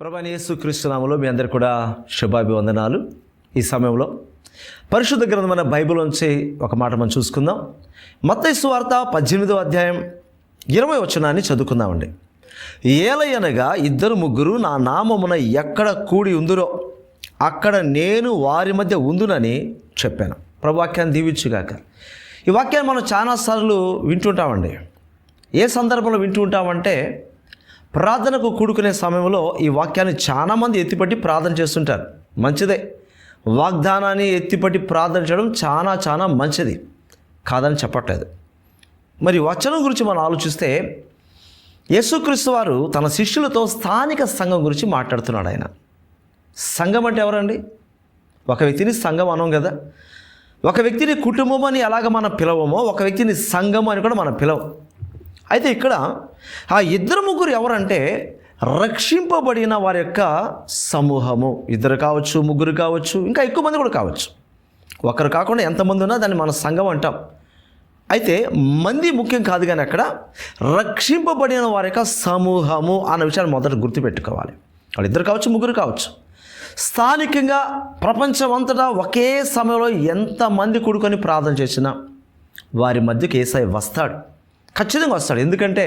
ప్రభువైన యేసుక్రీస్తు నామములో మీ అందరికీ కూడా శుభాభివందనాలు. ఈ సమయంలో పరిశుద్ధ గ్రంథమైన బైబిల్ నుంచి ఒక మాట మనం చూసుకుందాం. మత్తయి సువార్త 18వ అధ్యాయం 20వ వచనాన్ని చదువుకుందామండి. ఏలయనగా ఇద్దరు ముగ్గురు నా నామమున ఎక్కడ కూడి ఉందురో అక్కడ నేను వారి మధ్య ఉందునని చెప్పాను. ప్రభు వాక్యాన్ని దీవించుగాక. ఈ వాక్యాన్ని మనం చాలాసార్లు వింటుంటామండి. ఏ సందర్భంలో వింటూ ఉంటామంటే, ప్రార్థనకు కూడుకునే సమయంలో ఈ వాక్యాన్ని చాలామంది ఎత్తిపట్టి ప్రార్థన చేస్తుంటారు. మంచిదే, వాగ్దానాన్ని ఎత్తిపట్టి ప్రార్థన చేయడం చాలా మంచిది, కాదని చెప్పట్లేదు. మరి వచనం గురించి మనం ఆలోచిస్తే, యేసుక్రీస్తు వారు తన శిష్యులతో స్థానిక సంఘం గురించి మాట్లాడుతున్నాడు. ఆయన సంఘం అంటే ఎవరండి? ఒక వ్యక్తిని సంఘం అనం కదా. ఒక వ్యక్తిని కుటుంబం అని ఎలాగ మనం పిలవమో, ఒక వ్యక్తిని సంఘం అని కూడా మనం పిలవం. అయితే ఇక్కడ ఆ ఇద్దరు ముగ్గురు ఎవరంటే, రక్షింపబడిన వారి యొక్క సమూహము. ఇద్దరు కావచ్చు, ముగ్గురు కావచ్చు, ఇంకా ఎక్కువ మంది కూడా కావచ్చు. ఒకరు కాకుండా ఎంతమంది ఉన్నా దాన్ని మన సంఘం అంటాం. అయితే మంది ముఖ్యం కాదు, కానీ అక్కడ రక్షింపబడిన వారి యొక్క సమూహము అన్న విషయాన్ని మొదట గుర్తుపెట్టుకోవాలి. వాళ్ళు ఇద్దరు కావచ్చు, ముగ్గురు కావచ్చు. స్థానికంగా ప్రపంచం అంతటా ఒకే సమయంలో ఎంతమంది కూడుకొని ప్రార్థన చేసినా వారి మధ్యకి యేసయ్య వస్తాడు, ఖచ్చితంగా వస్తాడు. ఎందుకంటే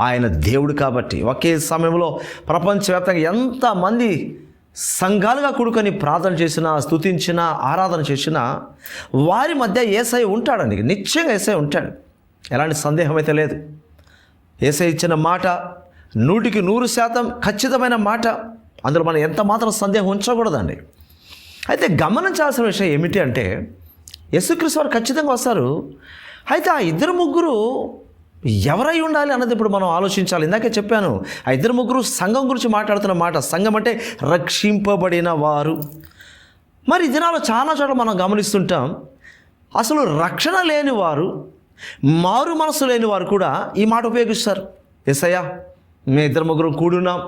ఆయన దేవుడు కాబట్టి. ఒకే సమయంలో ప్రపంచవ్యాప్తంగా ఎంతమంది సంఘాలుగా కూడుకొని ప్రార్థన చేసినా, స్తుతించినా, ఆరాధన చేసినా వారి మధ్య యేసయ్య ఉంటాడండి. నిశ్చయంగా యేసయ్య ఉంటాడు, ఎలాంటి సందేహం అయితే లేదు. యేసయ్య ఇచ్చిన మాట 100% ఖచ్చితమైన మాట. అందులో మనం ఎంత మాత్రం సందేహం ఉంచకూడదండి. అయితే గమనించాల్సిన విషయం ఏమిటి అంటే, యేసుక్రీస్తు వారు ఖచ్చితంగా వస్తారు. అయితే ఆ ఇద్దరు ముగ్గురు ఎవరై ఉండాలి అన్నది ఇప్పుడు మనం ఆలోచించాలి. ఇందాకే చెప్పాను, ఆ ఇద్దరు ముగ్గురు సంఘం గురించి మాట్లాడుతున్న మాట. సంఘం అంటే రక్షింపబడిన వారు. మరి ఈ దినాల్లో చాలా చోట్ల మనం గమనిస్తుంటాం, అసలు రక్షణ లేని వారు, మారు మనసు లేని వారు కూడా ఈ మాట ఉపయోగిస్తారు. యేసయ్యా, మేము ఇద్దరు ముగ్గురు కూడున్నాం,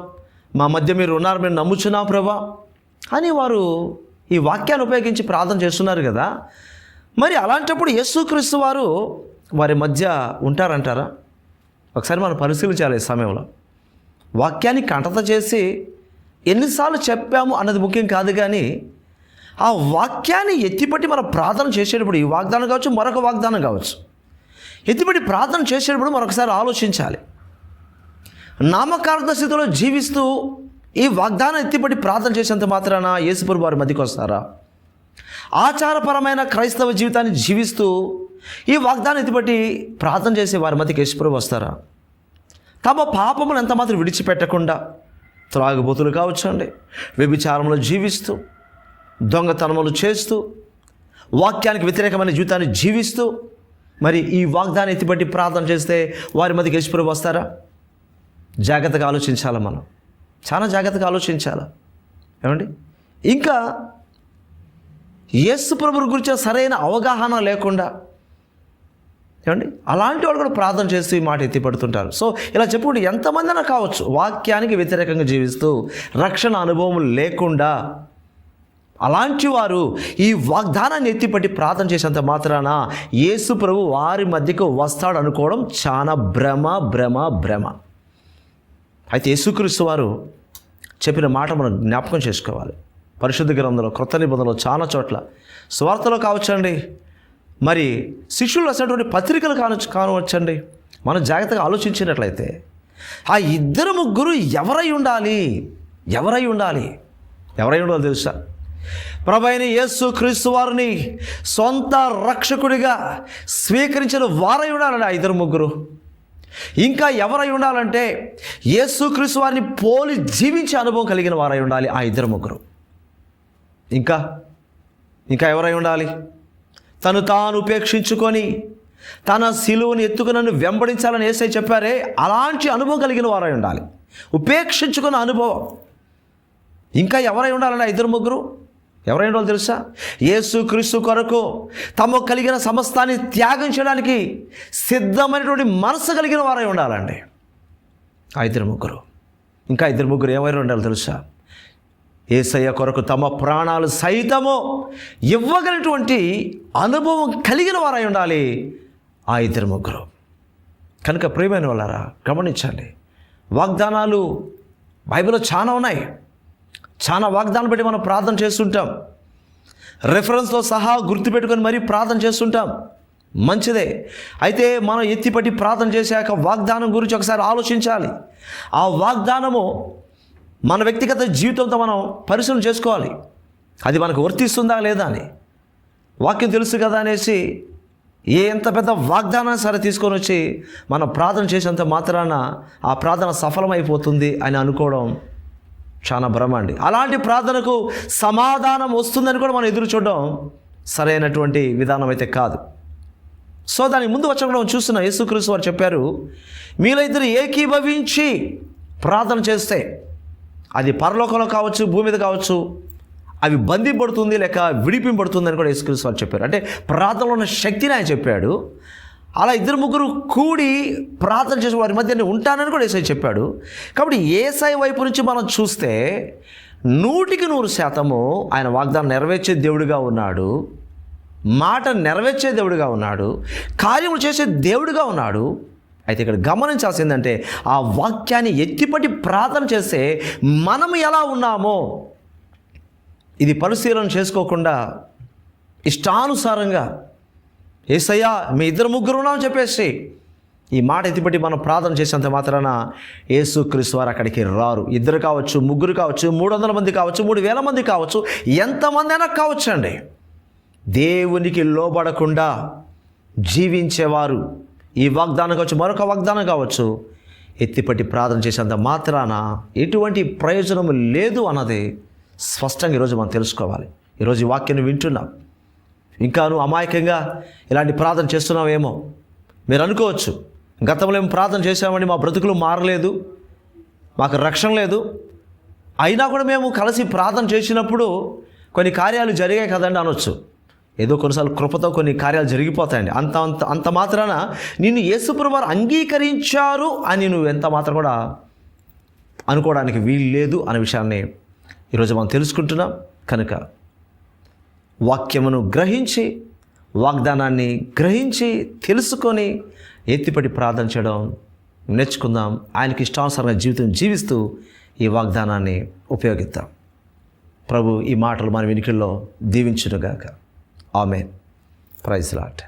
మా మధ్య మీరు ఉన్నారు, మేము నమ్ముచున్నాం ప్రభా అని వారు ఈ వాక్యాన్ని ఉపయోగించి ప్రార్థన చేస్తున్నారు కదా. మరి అలాంటప్పుడు యేసుక్రీస్తు వారు వారి మధ్య ఉంటారంటారా? ఒకసారి మనం పరిశీలించాలి. ఈ సమయంలో వాక్యాన్ని కంటత చేసి ఎన్నిసార్లు చెప్పాము అన్నది ముఖ్యం కాదు, కానీ ఆ వాక్యాన్ని ఎత్తిపట్టి మనం ప్రార్థన చేసేటప్పుడు, ఈ వాగ్దానం కావచ్చు, మరొక వాగ్దానం కావచ్చు, ఎత్తిపట్టి ప్రార్థన చేసేటప్పుడు మరొకసారి ఆలోచించాలి. నామకార్థ స్థితిలో జీవిస్తూ ఈ వాగ్దానం ఎత్తిపట్టి ప్రార్థన చేసేంత మాత్రాన యేసుప్రభు వారి మధ్యకి వస్తారా? ఆచారపరమైన క్రైస్తవ జీవితాన్ని జీవిస్తూ ఈ వాగ్దానం ఎత్తిపట్టి ప్రార్థన చేసే వారి మధ్యకి యేసుప్రభు వస్తారా? తమ పాపములు ఎంత మాత్రం విడిచిపెట్టకుండా త్రాగుబోతులు కావచ్చు అండి, వ్యభిచారంలో జీవిస్తూ, దొంగతనములు చేస్తూ, వాక్యానికి వ్యతిరేకమైన జీవితాన్ని జీవిస్తూ మరి ఈ వాగ్దానం ఎత్తిపట్టి ప్రార్థన చేస్తే వారి మధ్యకి యేసుప్రభు వస్తారా? జాగ్రత్తగా ఆలోచించాలి. మనం చాలా జాగ్రత్తగా ఆలోచించాలి. ఏమండి, ఇంకా యేసు ప్రభువు గురించి సరైన అవగాహన లేకుండా, ఏమండి, అలాంటి వాళ్ళు కూడా ప్రార్థన చేస్తూ ఈ మాట ఎత్తిపడుతుంటారు. సో ఇలా చెప్పుకుంటే ఎంతమంది అయినా కావచ్చు, వాక్యానికి వ్యతిరేకంగా జీవిస్తూ రక్షణ అనుభవం లేకుండా అలాంటి వారు ఈ వాగ్దానాన్ని ఎత్తిపట్టి ప్రార్థన చేసేంత మాత్రాన యేసు ప్రభు వారి మధ్యకు వస్తాడు అనుకోవడం చాలా భ్రమ. అయితే యేసుక్రీస్తు వారు చెప్పిన మాట మనం జ్ఞాపకం చేసుకోవాలి. పరిశుద్ధ గ్రంథంలో, క్రొత్త నిబంధనలో చాలా చోట్ల, సువార్తలో కావచ్చండి, మరి శిష్యులు రాసినటువంటి పత్రికలు కావచ్చండి, మనం జాగ్రత్తగా ఆలోచించినట్లయితే ఆ ఇద్దరు ముగ్గురు ఎవరై ఉండాలి తెలుసా? ప్రభువైన యేసుక్రీస్తు వారిని సొంత రక్షకుడిగా స్వీకరించిన వారై ఉండాలండి ఆ ఇద్దరు ముగ్గురు. ఇంకా ఎవరై ఉండాలంటే యేసుక్రీస్తు వారిని పోలి జీవించే అనుభవం కలిగిన వారై ఉండాలి ఆ ఇద్దరు ముగ్గురు. ఇంకా ఎవరై ఉండాలి? తను తాను ఉపేక్షించుకొని తన సిలువను ఎత్తుకుని నన్ను వెంబడించాలని యేసయ్య చెప్పారే, అలాంటి అనుభవం కలిగిన వారై ఉండాలి, ఉపేక్షించుకున్న అనుభవం. ఇంకా ఎవరై ఉండాలండి ఆ ఇద్దరు ముగ్గురు? ఎవరై ఉండాలో తెలుసా? యేసుక్రీస్తు కొరకు తమకు కలిగిన సమస్తాన్ని త్యాగం చేయడానికి సిద్ధమైనటువంటి మనసు కలిగిన వారై ఉండాలండి ఆ ఇద్దరు ముగ్గురు. ఇంకా ఇద్దరు ముగ్గురు ఏమైనా ఉండాలో తెలుసా? యేసయ్య కొరకు తమ ప్రాణాలు సైతము ఇవ్వగలిగినటువంటి అనుభవం కలిగిన వారై ఉండాలి ఆ ఇద్దరు ముగ్గురు. కనుక ప్రియమైన వాళ్ళారా, గమనించండి, వాగ్దానాలు బైబిల్లో చాలా ఉన్నాయి. చాలా వాగ్దానం పెట్టి మనం ప్రార్థన చేస్తుంటాం. రెఫరెన్స్తో సహా గుర్తుపెట్టుకొని మరీ ప్రార్థన చేస్తుంటాం. మంచిదే. అయితే మనం ఎత్తిపట్టి ప్రార్థన చేశాక వాగ్దానం గురించి ఒకసారి ఆలోచించాలి. ఆ వాగ్దానము మన వ్యక్తిగత జీవితంతో మనం పరిశీలన చేసుకోవాలి. అది మనకు వర్తిస్తుందా లేదా అని. వాక్యం తెలుసు కదా అనేసి ఎంత పెద్ద వాగ్దానం సరే తీసుకొని వచ్చి మనం ప్రార్థన చేసేంత మాత్రాన ఆ ప్రార్థన సఫలమైపోతుంది అని అనుకోవడం చాలా భ్రమ అండి. అలాంటి ప్రార్థనకు సమాధానం వస్తుందని కూడా మనం ఎదురు చూడడం సరైనటువంటి విధానం అయితే కాదు. సో దానికి ముందు వచ్చి కూడా చూస్తున్న యేసుక్రీస్తు వారు చెప్పారు, మీలో ఇద్దరు ఏకీభవించి ప్రార్థన చేస్తే అది పరలోకంలో కావచ్చు, భూమి మీద కావచ్చు, అవి బంధింపడుతుంది లేక విడిపింపడుతుంది అని కూడా యేసుక్రీస్తు వారు చెప్పారు. అంటే ప్రార్థనలో ఉన్న శక్తిని ఆయన చెప్పాడు. అలా ఇద్దరు ముగ్గురు కూడి ప్రార్థన చేసే వారి మధ్య నేను ఉంటానని కూడా యేసయ్య చెప్పాడు. కాబట్టి యేసయ్య వైపు నుంచి మనం చూస్తే 100% ఆయన వాగ్దానం నెరవేర్చే దేవుడిగా ఉన్నాడు, మాట నెరవేర్చే దేవుడిగా ఉన్నాడు, కార్యములు చేసే దేవుడిగా ఉన్నాడు. అయితే ఇక్కడ గమనించాల్సిందంటే ఆ వాక్యాన్ని ఎత్తిపట్టి ప్రార్థన చేస్తే మనం ఎలా ఉన్నామో ఇది పరిశీలన చేసుకోకుండా ఇష్టానుసారంగా యేసయ్యా మీ ఇద్దరు ముగ్గురు ఉన్నామని చెప్పేసి ఈ మాట ఎత్తిపట్టి మనం ప్రార్థన చేసేంత మాత్రాన యేసుక్రీస్తు వారు అక్కడికి రారు. ఇద్దరు కావచ్చు, ముగ్గురు కావచ్చు, 300 మంది కావచ్చు, 3000 మంది కావచ్చు, ఎంతమంది అయినా కావచ్చు అండి. దేవునికి లోబడకుండా జీవించేవారు ఈ వాగ్దానం కావచ్చు, మరొక వాగ్దానం కావచ్చు, ఎత్తిపట్టి ప్రార్థన చేసేంత మాత్రాన ఎటువంటి ప్రయోజనం లేదు అన్నది స్పష్టంగా ఈరోజు మనం తెలుసుకోవాలి. ఈరోజు ఈ వాక్యాన్ని వింటున్నాం, ఇంకా నువ్వు అమాయకంగా ఇలాంటి ప్రార్థన చేస్తున్నావేమో. మీరు అనుకోవచ్చు, గతంలో ఏం ప్రార్థన చేసామని మా బ్రతుకులు మారలేదు, మాకు రక్షణ లేదు, అయినా కూడా మేము కలిసి ప్రార్థన చేసినప్పుడు కొన్ని కార్యాలు జరిగాయి కదండి అనొచ్చు. ఏదో కొన్నిసార్లు కృపతో కొన్ని కార్యాలు జరిగిపోతాయండి. అంత మాత్రాన నిన్ను యేసుప్రభువు వారు అంగీకరించారు అని నువ్వు ఎంత మాత్రం కూడా అనుకోవడానికి వీలు లేదు అనే విషయాన్ని ఈరోజు మనం తెలుసుకుంటున్నాం. కనుక వాక్యమును గ్రహించి, వాగ్దానాన్ని గ్రహించి, తెలుసుకొని ఎత్తిపడి ప్రార్థన చేయడం నేర్చుకుందాం. ఆయనకి ఇష్టానుసారంగా జీవితం జీవిస్తూ ఈ వాగ్దానాన్ని ఉపయోగిద్దాం. ప్రభు ఈ మాటలు మన వెనుకల్లో దీవించునుగాక. ఆమేన్. Praise lord.